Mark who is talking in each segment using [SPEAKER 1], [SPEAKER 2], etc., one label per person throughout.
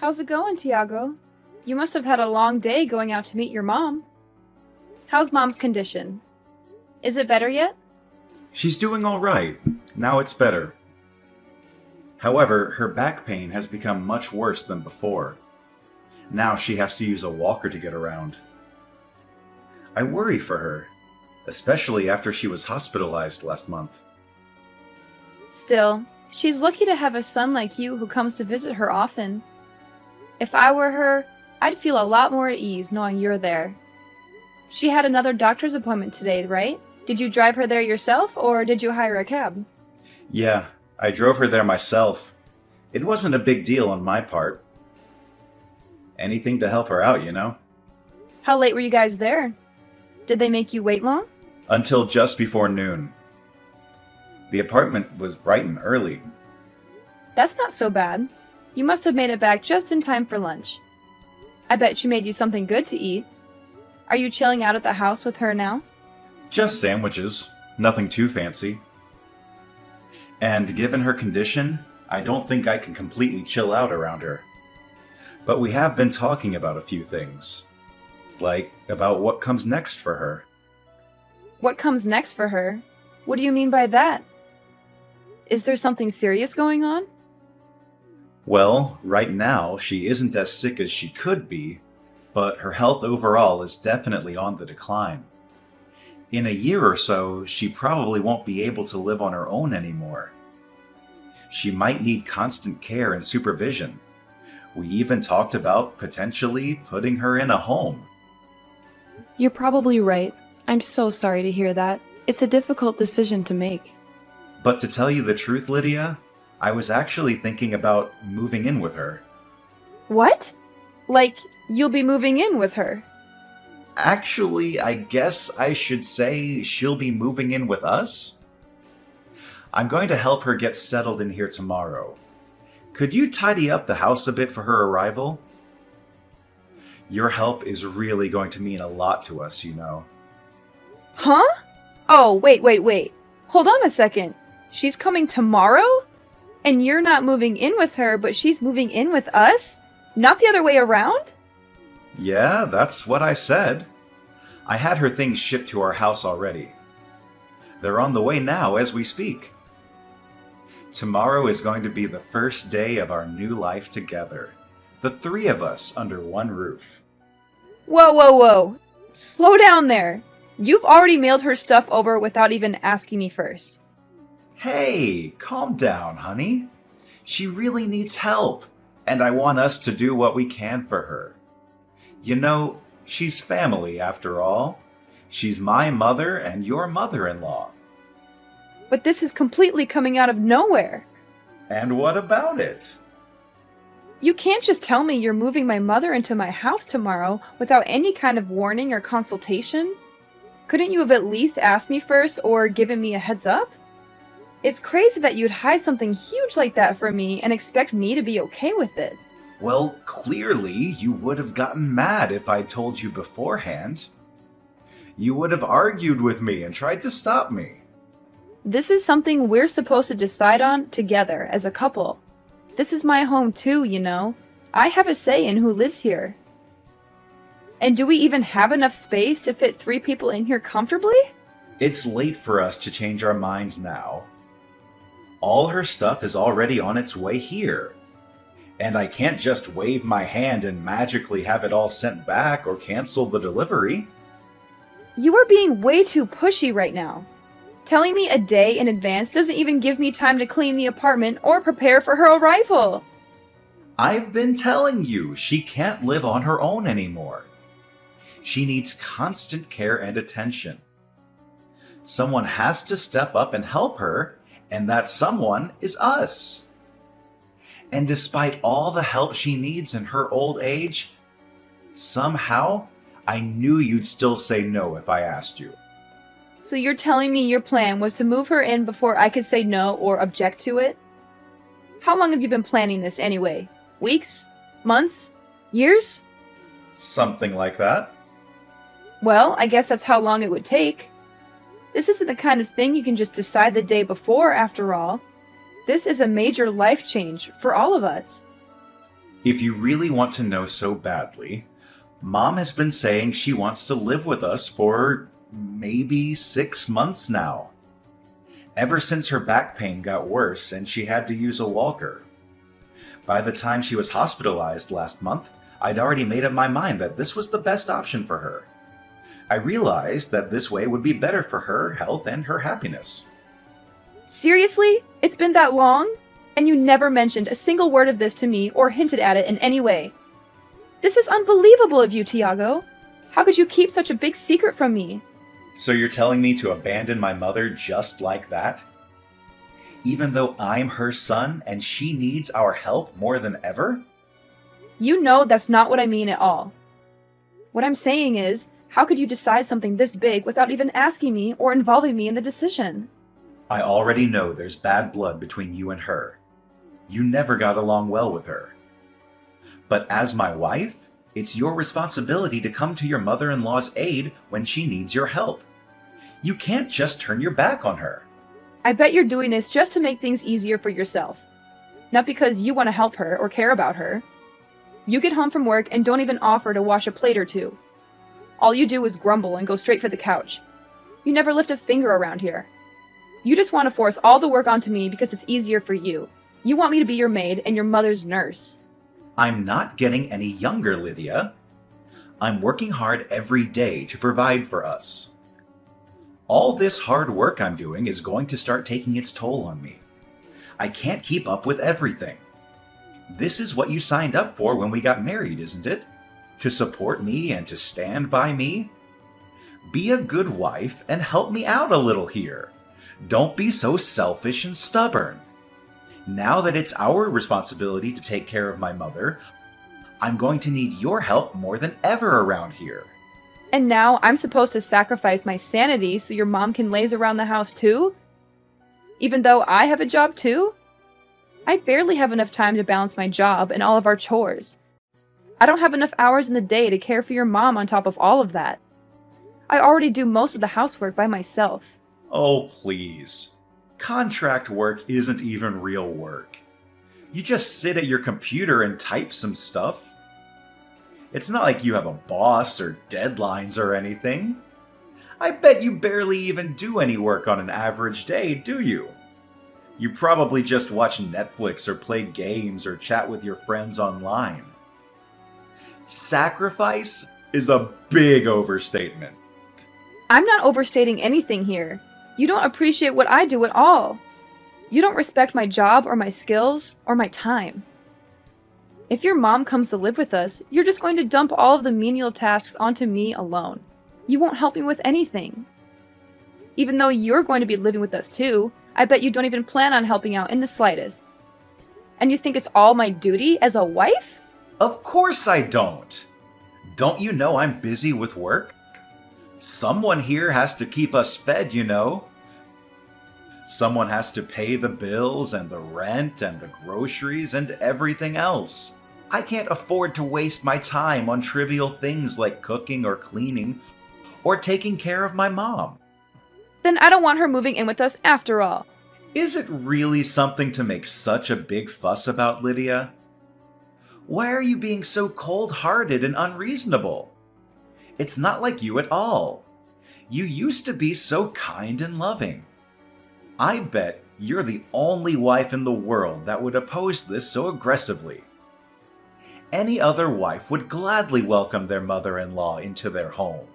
[SPEAKER 1] How's it going, Tiago? You must have had a long day going out to meet your mom. How's Mom's condition? Is it better yet?
[SPEAKER 2] She's doing all right. Now it's better. However, her back pain has become much worse than before. Now she has to use a walker to get around. I worry for her, especially after she was hospitalized last month.
[SPEAKER 1] Still, she's lucky to have a son like you who comes to visit her often. If I were her, I'd feel a lot more at ease knowing you're there. She had another doctor's appointment today, right? Did you drive her there yourself, or did you hire a cab?
[SPEAKER 2] Yeah, I drove her there myself. It wasn't a big deal on my part. Anything to help her out, you know?
[SPEAKER 1] How late were you guys there? Did they make you wait long?
[SPEAKER 2] Until just before noon. The apartment was bright and early.
[SPEAKER 1] That's not so bad. You must have made it back just in time for lunch. I bet she made you something good to eat. Are you chilling out at the house with her now?
[SPEAKER 2] Just sandwiches, nothing too fancy. And given her condition, I don't think I can completely chill out around her. But we have been talking about a few things. Like about what comes next for her.
[SPEAKER 1] What comes next for her? What do you mean by that? Is there something serious going on?
[SPEAKER 2] Well, right now, she isn't as sick as she could be, but her health overall is definitely on the decline. In a year or so, she probably won't be able to live on her own anymore. She might need constant care and supervision. We even talked about potentially putting her in a home.
[SPEAKER 3] You're probably right. I'm so sorry to hear that. It's a difficult decision to make.
[SPEAKER 2] But to tell you the truth, Lydia, I was actually thinking about moving in with her.
[SPEAKER 1] What? Like, you'll be moving in with her?
[SPEAKER 2] Actually, I guess I should say she'll be moving in with us. I'm going to help her get settled in here tomorrow. Could you tidy up the house a bit for her arrival? Your help is really going to mean a lot to us, you know.
[SPEAKER 1] Huh? Oh, wait. Hold on a second. She's coming tomorrow? And you're not moving in with her, but she's moving in with us? Not the other way around?
[SPEAKER 2] Yeah, that's what I said. I had her things shipped to our house already. They're on the way now as we speak. Tomorrow is going to be the first day of our new life together. The three of us under one roof.
[SPEAKER 1] Whoa. Slow down there. You've already mailed her stuff over without even asking me first.
[SPEAKER 2] Hey, calm down, honey. She really needs help, and I want us to do what we can for her. You know, she's family after all. She's my mother and your mother-in-law.
[SPEAKER 1] But this is completely coming out of nowhere.
[SPEAKER 2] And what about it?
[SPEAKER 1] You can't just tell me you're moving my mother into my house tomorrow without any kind of warning or consultation. Couldn't you have at least asked me first or given me a heads up? It's crazy that you'd hide something huge like that from me and expect me to be okay with it.
[SPEAKER 2] Well, clearly you would have gotten mad if I'd told you beforehand. You would have argued with me and tried to stop me.
[SPEAKER 1] This is something we're supposed to decide on together as a couple. This is my home too, you know. I have a say in who lives here. And do we even have enough space to fit 3 people in here comfortably?
[SPEAKER 2] It's late for us to change our minds now. All her stuff is already on its way here. And I can't just wave my hand and magically have it all sent back or cancel the delivery.
[SPEAKER 1] You are being way too pushy right now. Telling me a day in advance doesn't even give me time to clean the apartment or prepare for her arrival.
[SPEAKER 2] I've been telling you, she can't live on her own anymore. She needs constant care and attention. Someone has to step up and help her, and that someone is us. And despite all the help she needs in her old age, somehow I knew you'd still say no if I asked you.
[SPEAKER 1] So you're telling me your plan was to move her in before I could say no or object to it? How long have you been planning this anyway? Weeks? Months? Years?
[SPEAKER 2] Something like that.
[SPEAKER 1] Well, I guess that's how long it would take. This isn't the kind of thing you can just decide the day before, after all. This is a major life change for all of us.
[SPEAKER 2] If you really want to know so badly, Mom has been saying she wants to live with us for maybe 6 months now. Ever since her back pain got worse and she had to use a walker. By the time she was hospitalized last month, I'd already made up my mind that this was the best option for her. I realized that this way would be better for her health and her happiness.
[SPEAKER 1] Seriously? It's been that long? And you never mentioned a single word of this to me or hinted at it in any way. This is unbelievable of you, Tiago. How could you keep such a big secret from me?
[SPEAKER 2] So you're telling me to abandon my mother just like that? Even though I'm her son and she needs our help more than ever?
[SPEAKER 1] You know that's not what I mean at all. What I'm saying is, how could you decide something this big without even asking me or involving me in the decision?
[SPEAKER 2] I already know there's bad blood between you and her. You never got along well with her. But as my wife, it's your responsibility to come to your mother-in-law's aid when she needs your help. You can't just turn your back on her.
[SPEAKER 1] I bet you're doing this just to make things easier for yourself. Not because you want to help her or care about her. You get home from work and don't even offer to wash a plate or two. All you do is grumble and go straight for the couch. You never lift a finger around here. You just want to force all the work onto me because it's easier for you. You want me to be your maid and your mother's nurse.
[SPEAKER 2] I'm not getting any younger, Lydia. I'm working hard every day to provide for us. All this hard work I'm doing is going to start taking its toll on me. I can't keep up with everything. This is what you signed up for when we got married, isn't it? To support me and to stand by me? Be a good wife and help me out a little here. Don't be so selfish and stubborn. Now that it's our responsibility to take care of my mother, I'm going to need your help more than ever around here.
[SPEAKER 1] And now I'm supposed to sacrifice my sanity so your mom can laze around the house too? Even though I have a job too? I barely have enough time to balance my job and all of our chores. I don't have enough hours in the day to care for your mom on top of all of that. I already do most of the housework by myself.
[SPEAKER 2] Oh, please. Contract work isn't even real work. You just sit at your computer and type some stuff. It's not like you have a boss or deadlines or anything. I bet you barely even do any work on an average day, do you? You probably just watch Netflix or play games or chat with your friends online. Sacrifice is a big overstatement.
[SPEAKER 1] I'm not overstating anything here. You don't appreciate what I do at all. You don't respect my job or my skills or my time. If your mom comes to live with us, you're just going to dump all of the menial tasks onto me alone. You won't help me with anything. Even though you're going to be living with us too, I bet you don't even plan on helping out in the slightest. And you think it's all my duty as a wife?
[SPEAKER 2] Of course I don't. Don't you know I'm busy with work? Someone here has to keep us fed, you know. Someone has to pay the bills and the rent and the groceries and everything else. I can't afford to waste my time on trivial things like cooking or cleaning or taking care of my mom.
[SPEAKER 1] Then I don't want her moving in with us after all.
[SPEAKER 2] Is it really something to make such a big fuss about, Lydia? Why are you being so cold-hearted and unreasonable? It's not like you at all. You used to be so kind and loving. I bet you're the only wife in the world that would oppose this so aggressively. Any other wife would gladly welcome their mother-in-law into their home.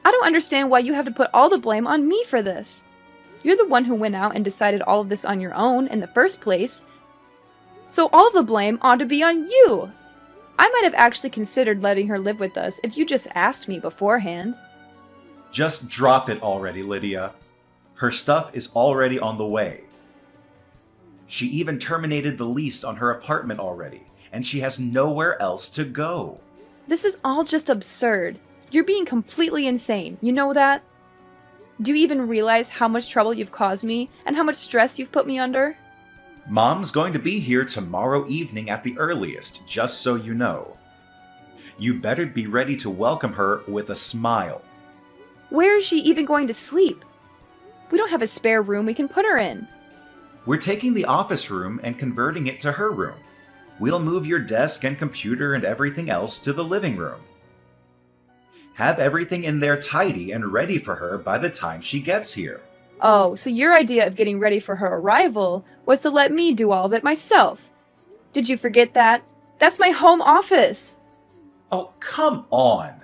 [SPEAKER 1] I don't understand why you have to put all the blame on me for this. You're the one who went out and decided all of this on your own in the first place. So all of the blame ought to be on you. I might have actually considered letting her live with us if you just asked me beforehand.
[SPEAKER 2] Just drop it already, Lydia. Her stuff is already on the way. She even terminated the lease on her apartment already, and she has nowhere else to go.
[SPEAKER 1] This is all just absurd. You're being completely insane, you know that? Do you even realize how much trouble you've caused me and how much stress you've put me under?
[SPEAKER 2] Mom's going to be here tomorrow evening at the earliest, just so you know. You better be ready to welcome her with a smile.
[SPEAKER 1] Where is she even going to sleep? We don't have a spare room we can put her in.
[SPEAKER 2] We're taking the office room and converting it to her room. We'll move your desk and computer and everything else to the living room. Have everything in there tidy and ready for her by the time she gets here.
[SPEAKER 1] Oh, so your idea of getting ready for her arrival was to let me do all of it myself. Did you forget that? That's my home office.
[SPEAKER 2] Oh, come on.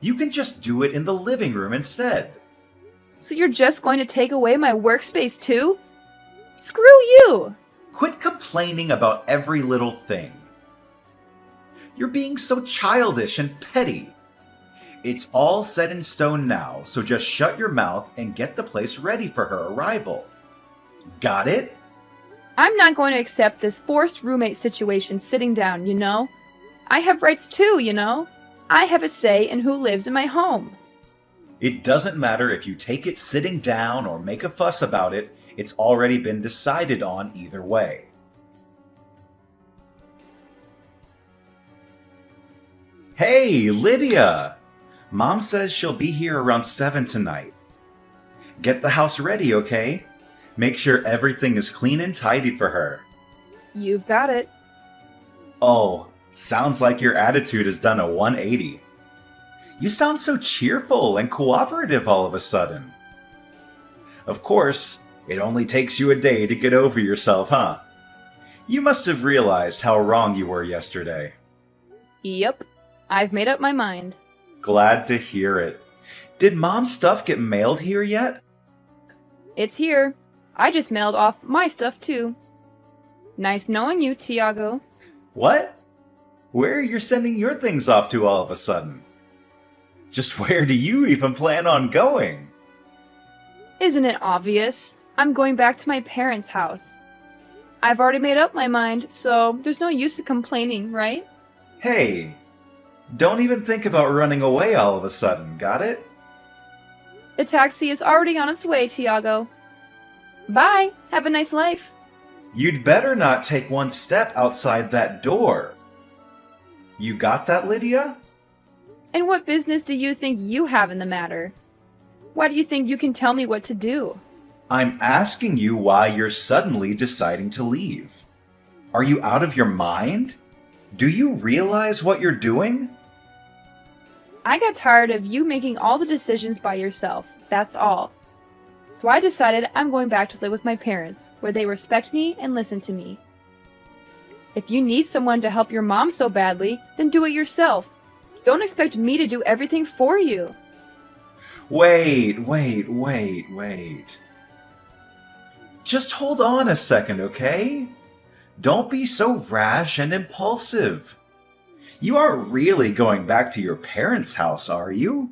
[SPEAKER 2] You can just do it in the living room instead.
[SPEAKER 1] So you're just going to take away my workspace too? Screw you!
[SPEAKER 2] Quit complaining about every little thing. You're being so childish and petty. It's all set in stone now, so just shut your mouth and get the place ready for her arrival. Got it?
[SPEAKER 1] I'm not going to accept this forced roommate situation sitting down, you know? I have rights too, you know? I have a say in who lives in my home.
[SPEAKER 2] It doesn't matter if you take it sitting down or make a fuss about it, it's already been decided on either way. Hey, Lydia! Mom says she'll be here around 7 tonight. Get the house ready, okay? Make sure everything is clean and tidy for her.
[SPEAKER 1] You've got it.
[SPEAKER 2] Oh, sounds like your attitude has done a 180. You sound so cheerful and cooperative all of a sudden. Of course, it only takes you a day to get over yourself, huh? You must have realized how wrong you were yesterday.
[SPEAKER 1] Yep, I've made up my mind.
[SPEAKER 2] Glad to hear it. Did Mom's stuff get mailed here yet?
[SPEAKER 1] It's here. I just mailed off my stuff too. Nice knowing you, Tiago.
[SPEAKER 2] What? Where are you sending your things off to all of a sudden? Just where do you even plan on going?
[SPEAKER 1] Isn't it obvious? I'm going back to my parents' house. I've already made up my mind, so there's no use in complaining, right?
[SPEAKER 2] Hey, don't even think about running away all of a sudden, got it?
[SPEAKER 1] The taxi is already on its way, Tiago. Bye. Have a nice life.
[SPEAKER 2] You'd better not take one step outside that door. You got that, Lydia?
[SPEAKER 1] And what business do you think you have in the matter? Why do you think you can tell me what to do?
[SPEAKER 2] I'm asking you why you're suddenly deciding to leave. Are you out of your mind? Do you realize what you're doing?
[SPEAKER 1] I got tired of you making all the decisions by yourself, that's all. So I decided I'm going back to live with my parents, where they respect me and listen to me. If you need someone to help your mom so badly, then do it yourself. Don't expect me to do everything for you.
[SPEAKER 2] Wait. Just hold on a second, okay? Don't be so rash and impulsive. You aren't really going back to your parents' house, are you?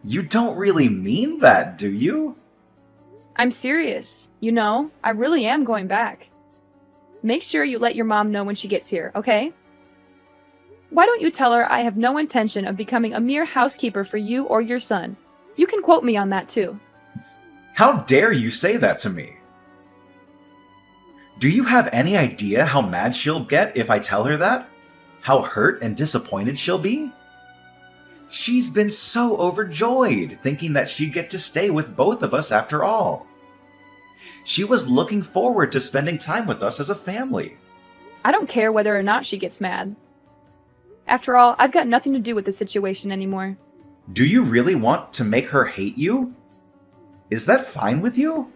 [SPEAKER 2] You don't really mean that, do you?
[SPEAKER 1] I'm serious. You know, I really am going back. Make sure you let your mom know when she gets here, okay? Why don't you tell her I have no intention of becoming a mere housekeeper for you or your son? You can quote me on that too.
[SPEAKER 2] How dare you say that to me? Do you have any idea how mad she'll get if I tell her that? How hurt and disappointed she'll be? She's been so overjoyed, thinking that she'd get to stay with both of us after all. She was looking forward to spending time with us as a family.
[SPEAKER 1] I don't care whether or not she gets mad. After all, I've got nothing to do with the situation anymore.
[SPEAKER 2] Do you really want to make her hate you? Is that fine with you?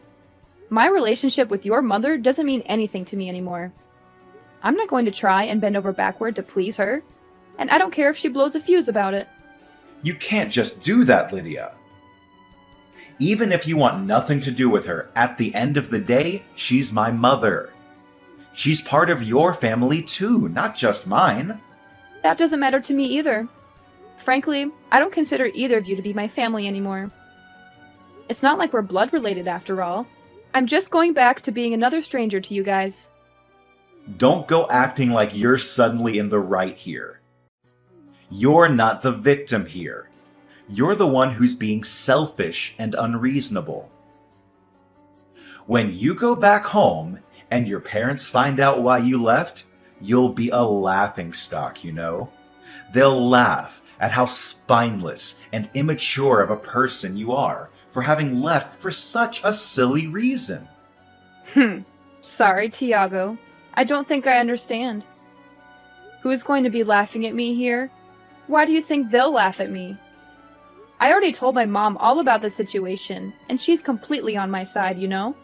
[SPEAKER 1] My relationship with your mother doesn't mean anything to me anymore. I'm not going to try and bend over backward to please her, and I don't care if she blows a fuse about it.
[SPEAKER 2] You can't just do that, Lydia. Even if you want nothing to do with her, at the end of the day, she's my mother. She's part of your family too, not just mine.
[SPEAKER 1] That doesn't matter to me either. Frankly, I don't consider either of you to be my family anymore. It's not like we're blood related after all. I'm just going back to being another stranger to you guys.
[SPEAKER 2] Don't go acting like you're suddenly in the right here. You're not the victim here. You're the one who's being selfish and unreasonable. When you go back home and your parents find out why you left, you'll be a laughingstock, you know? They'll laugh at how spineless and immature of a person you are for having left for such a silly reason.
[SPEAKER 1] Sorry, Tiago. I don't think I understand. Who's going to be laughing at me here? Why do you think they'll laugh at me? I already told my mom all about the situation, and she's completely on my side, you know?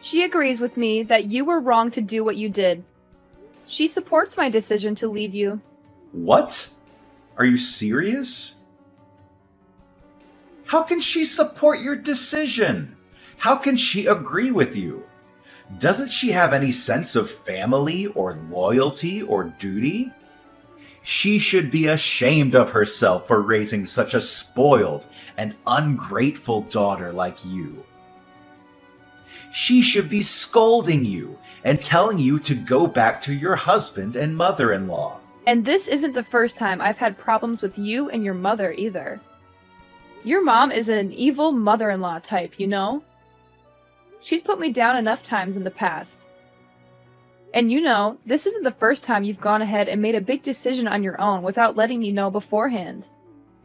[SPEAKER 1] She agrees with me that you were wrong to do what you did. She supports my decision to leave you.
[SPEAKER 2] What? Are you serious? How can she support your decision? How can she agree with you? Doesn't she have any sense of family or loyalty or duty? She should be ashamed of herself for raising such a spoiled and ungrateful daughter like you. She should be scolding you and telling you to go back to your husband and mother-in-law.
[SPEAKER 1] And this isn't the first time I've had problems with you and your mother either. Your mom is an evil mother-in-law type, you know? She's put me down enough times in the past. And you know, this isn't the first time you've gone ahead and made a big decision on your own without letting me know beforehand.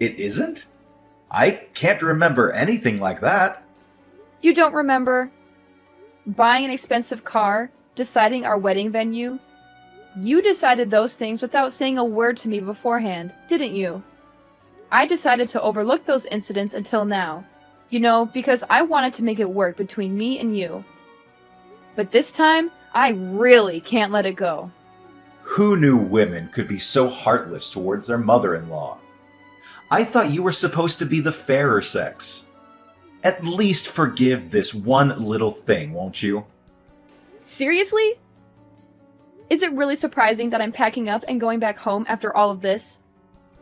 [SPEAKER 2] It isn't? I can't remember anything like that.
[SPEAKER 1] You don't remember buying an expensive car, deciding our wedding venue? You decided those things without saying a word to me beforehand, didn't you? I decided to overlook those incidents until now. You know, because I wanted to make it work between me and you. But this time, I really can't let it go.
[SPEAKER 2] Who knew women could be so heartless towards their mother-in-law? I thought you were supposed to be the fairer sex. At least forgive this one little thing, won't you?
[SPEAKER 1] Seriously? Is it really surprising that I'm packing up and going back home after all of this?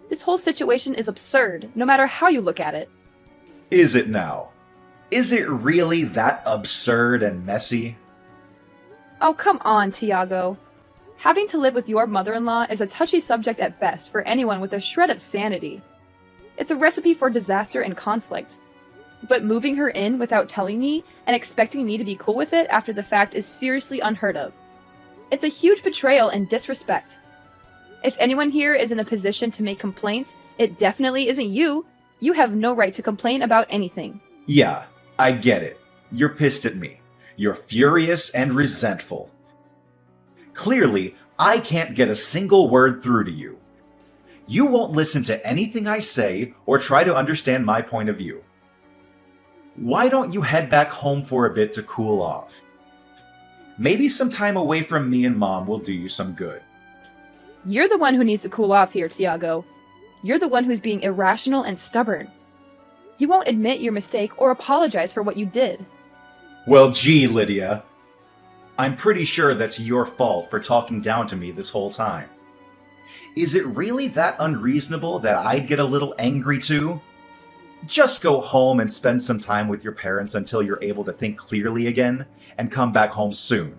[SPEAKER 1] This whole situation is absurd, no matter how you look at it.
[SPEAKER 2] Is it now? Is it really that absurd and messy?
[SPEAKER 1] Oh, come on, Tiago. Having to live with your mother-in-law is a touchy subject at best for anyone with a shred of sanity. It's a recipe for disaster and conflict. But moving her in without telling me and expecting me to be cool with it after the fact is seriously unheard of. It's a huge betrayal and disrespect. If anyone here is in a position to make complaints, it definitely isn't you. You have no right to complain about anything.
[SPEAKER 2] Yeah, I get it. You're pissed at me. You're furious and resentful. Clearly, I can't get a single word through to you. You won't listen to anything I say or try to understand my point of view. Why don't you head back home for a bit to cool off? Maybe some time away from me and Mom will do you some good.
[SPEAKER 1] You're the one who needs to cool off here, Tiago. You're the one who's being irrational and stubborn. You won't admit your mistake or apologize for what you did.
[SPEAKER 2] Well, gee, Lydia. I'm pretty sure that's your fault for talking down to me this whole time. Is it really that unreasonable that I'd get a little angry too? Just go home and spend some time with your parents until you're able to think clearly again, and come back home soon.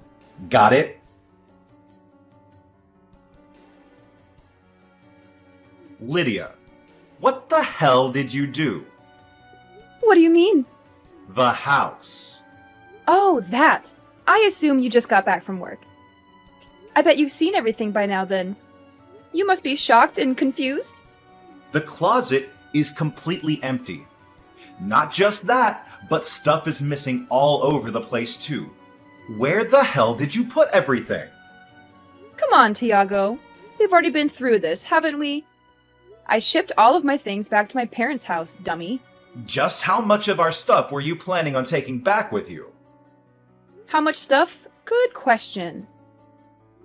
[SPEAKER 2] Got it? Lydia, what the hell did you do?
[SPEAKER 1] What do you mean?
[SPEAKER 2] The house.
[SPEAKER 1] Oh, that. I assume you just got back from work. I bet you've seen everything by now then. You must be shocked and confused.
[SPEAKER 2] The closet is completely empty. Not just that, but stuff is missing all over the place too. Where the hell did you put everything?
[SPEAKER 1] Come on, Tiago. We've already been through this, haven't we? I shipped all of my things back to my parents' house, dummy.
[SPEAKER 2] Just how much of our stuff were you planning on taking back with you?
[SPEAKER 1] How much stuff? Good question.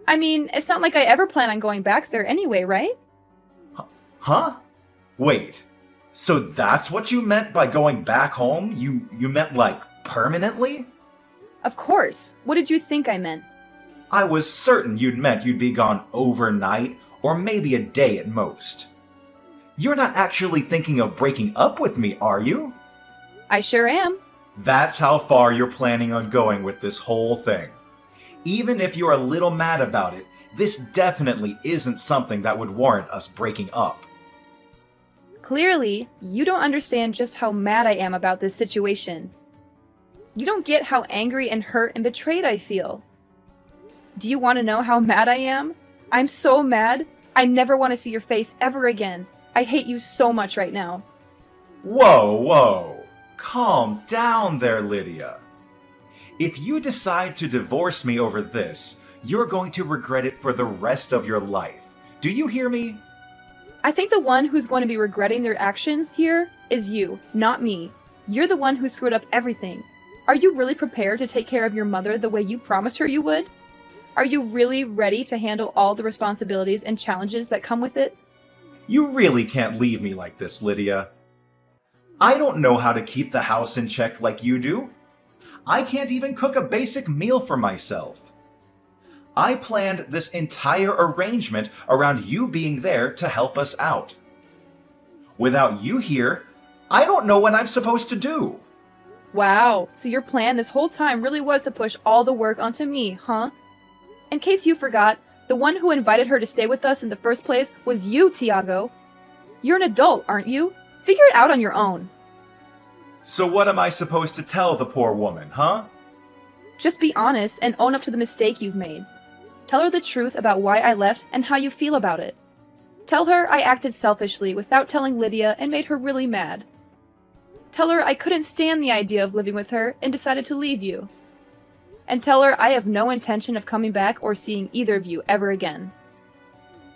[SPEAKER 1] I mean, it's not like I ever plan on going back there anyway, right?
[SPEAKER 2] Huh? Wait. So that's what you meant by going back home? You meant like permanently?
[SPEAKER 1] Of course. What did you think I meant?
[SPEAKER 2] I was certain you'd meant you'd be gone overnight, or maybe a day at most. You're not actually thinking of breaking up with me, are you?
[SPEAKER 1] I sure am.
[SPEAKER 2] That's how far you're planning on going with this whole thing. Even if you're a little mad about it, this definitely isn't something that would warrant us breaking up.
[SPEAKER 1] Clearly, you don't understand just how mad I am about this situation. You don't get how angry and hurt and betrayed I feel. Do you want to know how mad I am? I'm so mad. I never want to see your face ever again. I hate you so much right now.
[SPEAKER 2] Whoa. Calm down there, Lydia. If you decide to divorce me over this, You're going to regret it for the rest of your life. Do you hear me?
[SPEAKER 1] I think the one who's going to be regretting their actions here is you, not me. You're the one who screwed up everything. Are you really prepared to take care of your mother the way you promised her you would? Are you really ready to handle all the responsibilities and challenges that come with it?
[SPEAKER 2] You really can't leave me like this, Lydia. I don't know how to keep the house in check like you do. I can't even cook a basic meal for myself. I planned this entire arrangement around you being there to help us out. Without you here, I don't know what I'm supposed to do.
[SPEAKER 1] Wow, so your plan this whole time really was to push all the work onto me, huh? In case you forgot, the one who invited her to stay with us in the first place was you, Tiago. You're an adult, aren't you? Figure it out on your own.
[SPEAKER 2] So what am I supposed to tell the poor woman, huh?
[SPEAKER 1] Just be honest and own up to the mistake you've made. Tell her the truth about why I left and how you feel about it. Tell her I acted selfishly without telling Lydia and made her really mad. Tell her I couldn't stand the idea of living with her and decided to leave you. And tell her I have no intention of coming back or seeing either of you ever again.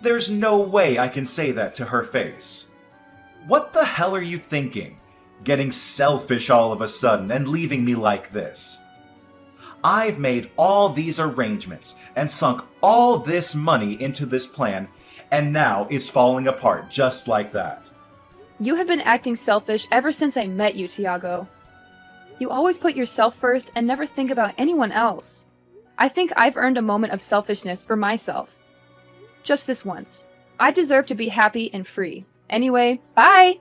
[SPEAKER 2] There's no way I can say that to her face. What the hell are you thinking? Getting selfish all of a sudden and leaving me like this? I've made all these arrangements and sunk all this money into this plan, and now it's falling apart just like that.
[SPEAKER 1] You have been acting selfish ever since I met you, Tiago. You always put yourself first and never think about anyone else. I think I've earned a moment of selfishness for myself. Just this once. I deserve to be happy and free. Anyway, bye!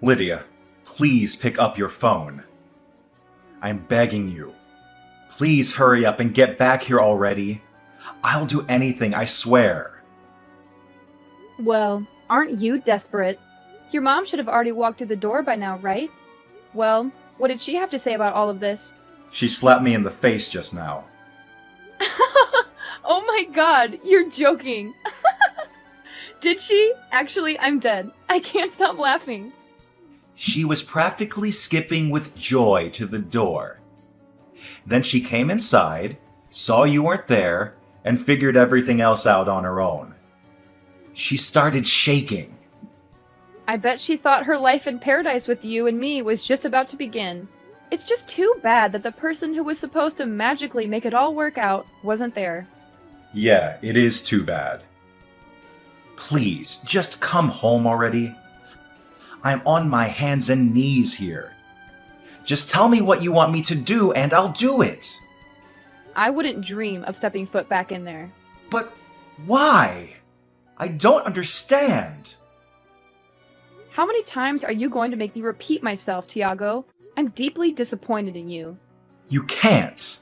[SPEAKER 2] Lydia, please pick up your phone. I'm begging you. Please hurry up and get back here already. I'll do anything, I swear.
[SPEAKER 1] Well, aren't you desperate? Your mom should have already walked through the door by now, right? Well, what did she have to say about all of this?
[SPEAKER 2] She slapped me in the face just now.
[SPEAKER 1] Oh my god, you're joking. Did she? Actually, I'm dead. I can't stop laughing.
[SPEAKER 2] She was practically skipping with joy to the door. Then she came inside, saw you weren't there, and figured everything else out on her own. She started shaking.
[SPEAKER 1] I bet she thought her life in paradise with you and me was just about to begin. It's just too bad that the person who was supposed to magically make it all work out wasn't there.
[SPEAKER 2] Yeah, it is too bad. Please, just come home already. I'm on my hands and knees here. Just tell me what you want me to do and I'll do it.
[SPEAKER 1] I wouldn't dream of stepping foot back in there.
[SPEAKER 2] But why? I don't understand.
[SPEAKER 1] How many times are you going to make me repeat myself, Tiago? I'm deeply disappointed in you.
[SPEAKER 2] You can't.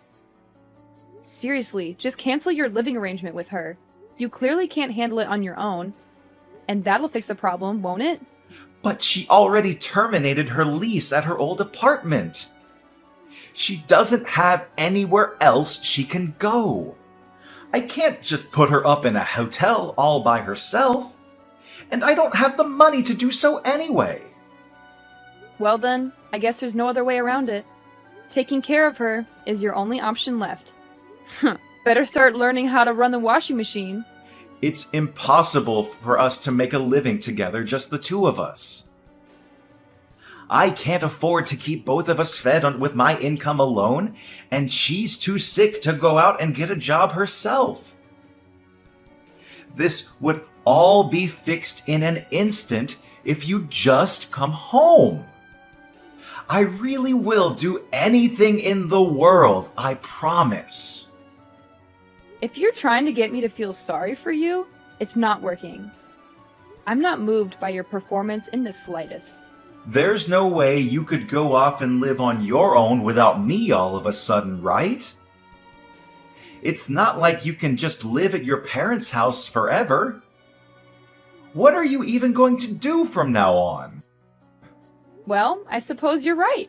[SPEAKER 1] Seriously, just cancel your living arrangement with her. You clearly can't handle it on your own. And that'll fix the problem, won't it?
[SPEAKER 2] But she already terminated her lease at her old apartment. She doesn't have anywhere else she can go. I can't just put her up in a hotel all by herself. And I don't have the money to do so anyway.
[SPEAKER 1] Well then, I guess there's no other way around it. Taking care of her is your only option left. Better start learning how to run the washing machine.
[SPEAKER 2] It's impossible for us to make a living together, just the two of us. I can't afford to keep both of us fed with my income alone, and she's too sick to go out and get a job herself. This would all be fixed in an instant if you just come home. I really will do anything in the world, I promise.
[SPEAKER 1] If you're trying to get me to feel sorry for you, it's not working. I'm not moved by your performance in the slightest.
[SPEAKER 2] There's no way you could go off and live on your own without me all of a sudden, right? It's not like you can just live at your parents' house forever. What are you even going to do from now on?
[SPEAKER 1] Well, I suppose you're right.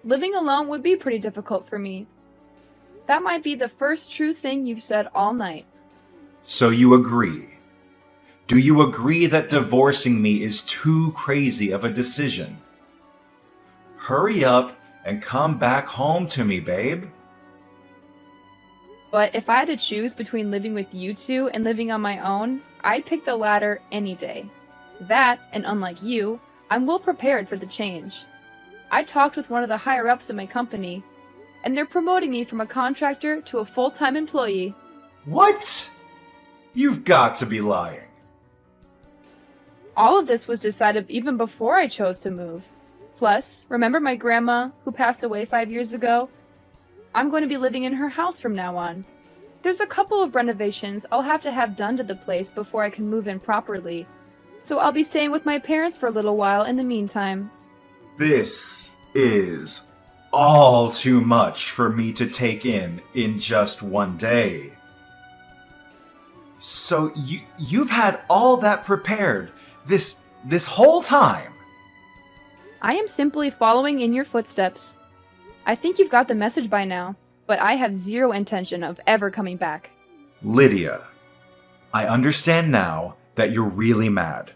[SPEAKER 1] Living alone would be pretty difficult for me. That might be the first true thing you've said all night.
[SPEAKER 2] So you agree. Do you agree that divorcing me is too crazy of a decision? Hurry up and come back home to me, babe.
[SPEAKER 1] But if I had to choose between living with you two and living on my own, I'd pick the latter any day. That, and unlike you, I'm well prepared for the change. I talked with one of the higher-ups in my company, and they're promoting me from a contractor to a full-time employee.
[SPEAKER 2] What? You've got to be lying.
[SPEAKER 1] All of this was decided even before I chose to move. Plus, remember my grandma, who passed away 5 years ago? I'm going to be living in her house from now on. There's a couple of renovations I'll have to have done to the place before I can move in properly, so I'll be staying with my parents for a little while in the meantime.
[SPEAKER 2] This is all too much for me to take in just one day. So you've had all that prepared this whole time?
[SPEAKER 1] I am simply following in your footsteps. I think you've got the message by now, but I have zero intention of ever coming back.
[SPEAKER 2] Lydia, I understand now that you're really mad.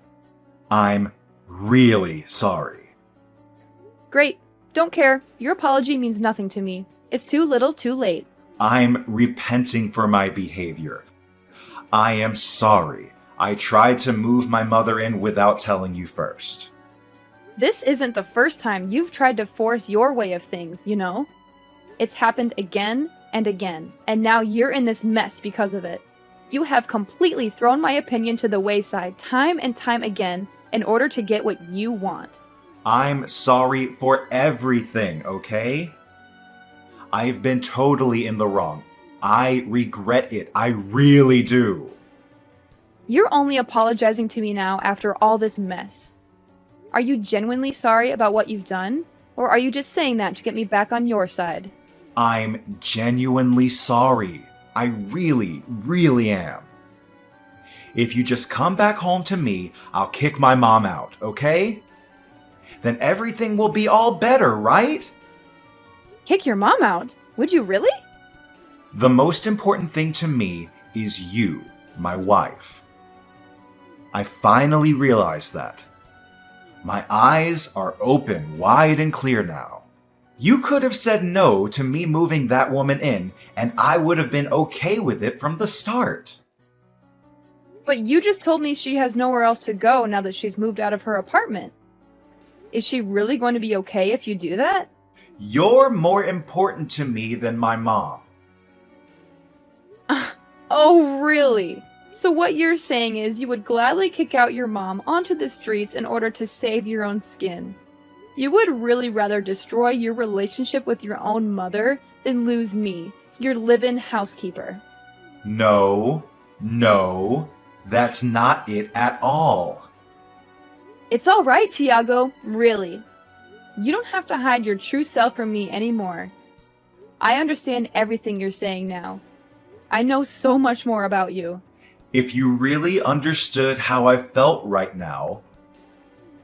[SPEAKER 2] I'm really sorry.
[SPEAKER 1] Great. Don't care. Your apology means nothing to me. It's too little, too late.
[SPEAKER 2] I'm repenting for my behavior. I am sorry. I tried to move my mother in without telling you first.
[SPEAKER 1] This isn't the first time you've tried to force your way of things, you know? It's happened again and again, and now you're in this mess because of it. You have completely thrown my opinion to the wayside time and time again in order to get what you want.
[SPEAKER 2] I'm sorry for everything, okay? I've been totally in the wrong. I regret it. I really do.
[SPEAKER 1] You're only apologizing to me now after all this mess. Are you genuinely sorry about what you've done? Or are you just saying that to get me back on your side?
[SPEAKER 2] I'm genuinely sorry. I really, really am. If you just come back home to me, I'll kick my mom out, okay? Then everything will be all better, right?
[SPEAKER 1] Kick your mom out? Would you really?
[SPEAKER 2] The most important thing to me is you, my wife. I finally realized that. My eyes are open wide and clear now. You could have said no to me moving that woman in, and I would have been okay with it from the start.
[SPEAKER 1] But you just told me she has nowhere else to go now that she's moved out of her apartment. Is she really going to be okay if you do that?
[SPEAKER 2] You're more important to me than my mom.
[SPEAKER 1] Oh, really? So what you're saying is you would gladly kick out your mom onto the streets in order to save your own skin. You would really rather destroy your relationship with your own mother than lose me, your live-in housekeeper.
[SPEAKER 2] No, that's not it at all.
[SPEAKER 1] It's all right, Tiago, really. You don't have to hide your true self from me anymore. I understand everything you're saying now. I know so much more about you.
[SPEAKER 2] If you really understood how I felt right now,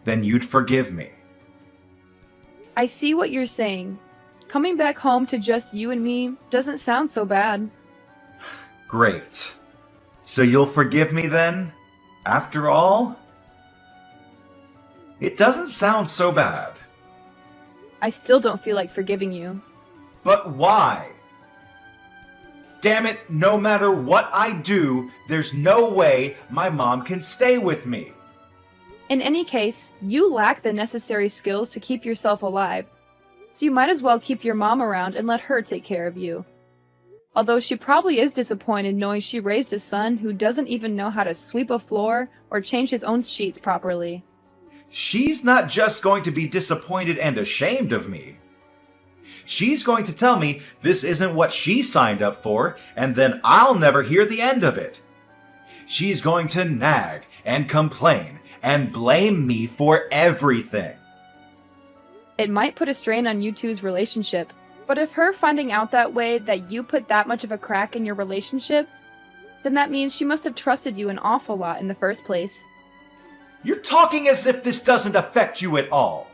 [SPEAKER 2] then you'd forgive me.
[SPEAKER 1] I see what you're saying. Coming back home to just you and me doesn't sound so bad.
[SPEAKER 2] Great. So you'll forgive me then? After all? It doesn't sound so bad.
[SPEAKER 1] I still don't feel like forgiving you.
[SPEAKER 2] But why? Damn it, no matter what I do, there's no way my mom can stay with me.
[SPEAKER 1] In any case, you lack the necessary skills to keep yourself alive, so you might as well keep your mom around and let her take care of you. Although she probably is disappointed knowing she raised a son who doesn't even know how to sweep a floor or change his own sheets properly.
[SPEAKER 2] She's not just going to be disappointed and ashamed of me. She's going to tell me this isn't what she signed up for, and then I'll never hear the end of it. She's going to nag and complain and blame me for everything.
[SPEAKER 1] It might put a strain on you two's relationship, but if her finding out that way that you put that much of a crack in your relationship, then that means she must have trusted you an awful lot in the first place.
[SPEAKER 2] You're talking as if this doesn't affect you at all.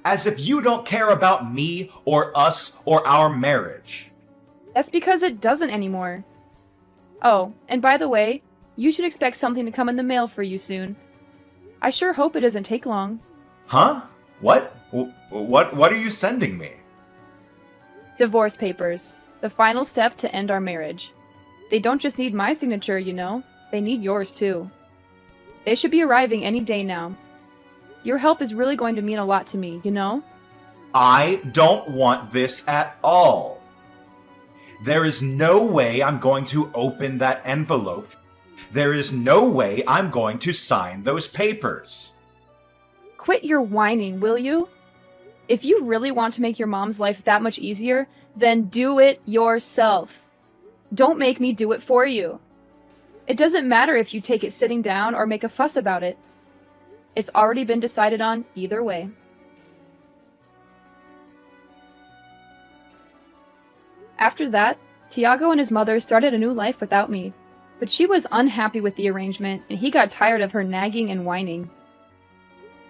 [SPEAKER 2] As if you don't care about me or us or our marriage.
[SPEAKER 1] That's because it doesn't anymore. Oh, and by the way, You should expect something to come in the mail for you soon. I sure hope it doesn't take long.
[SPEAKER 2] Huh? What? What are you sending me?
[SPEAKER 1] Divorce papers. The final step to end our marriage. They don't just need my signature, you know. They need yours too. They should be arriving any day now. Your help is really going to mean a lot to me, you know?
[SPEAKER 2] I don't want this at all. There is no way I'm going to open that envelope. There is no way I'm going to sign those papers.
[SPEAKER 1] Quit your whining, will you? If you really want to make your mom's life that much easier, then do it yourself. Don't make me do it for you. It doesn't matter if you take it sitting down or make a fuss about it. It's already been decided on either way. After that, Tiago and his mother started a new life without me, but she was unhappy with the arrangement and he got tired of her nagging and whining.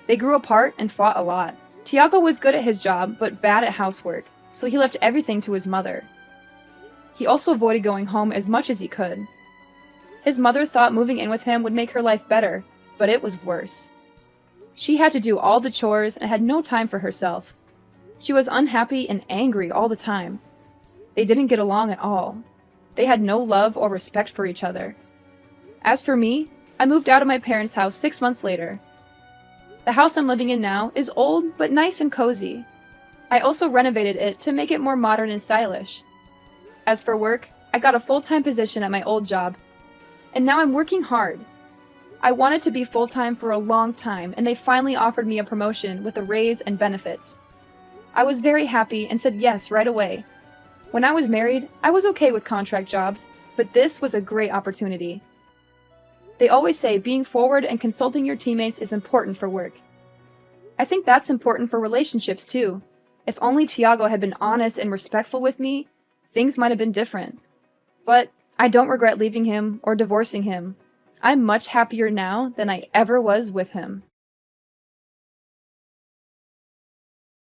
[SPEAKER 1] They grew apart and fought a lot. Tiago was good at his job, but bad at housework, so he left everything to his mother. He also avoided going home as much as he could. His mother thought moving in with him would make her life better, but it was worse. She had to do all the chores and had no time for herself. She was unhappy and angry all the time. They didn't get along at all. They had no love or respect for each other. As for me, I moved out of my parents' house 6 months later. The house I'm living in now is old but nice and cozy. I also renovated it to make it more modern and stylish. As for work, I got a full-time position at my old job, and now I'm working hard. I wanted to be full-time for a long time, and they finally offered me a promotion with a raise and benefits. I was very happy and said yes right away. When I was married, I was okay with contract jobs, but this was a great opportunity. They always say being forward and consulting your teammates is important for work. I think that's important for relationships too. If only Tiago had been honest and respectful with me, things might have been different. But I don't regret leaving him or divorcing him. I'm much happier now than I ever was with him.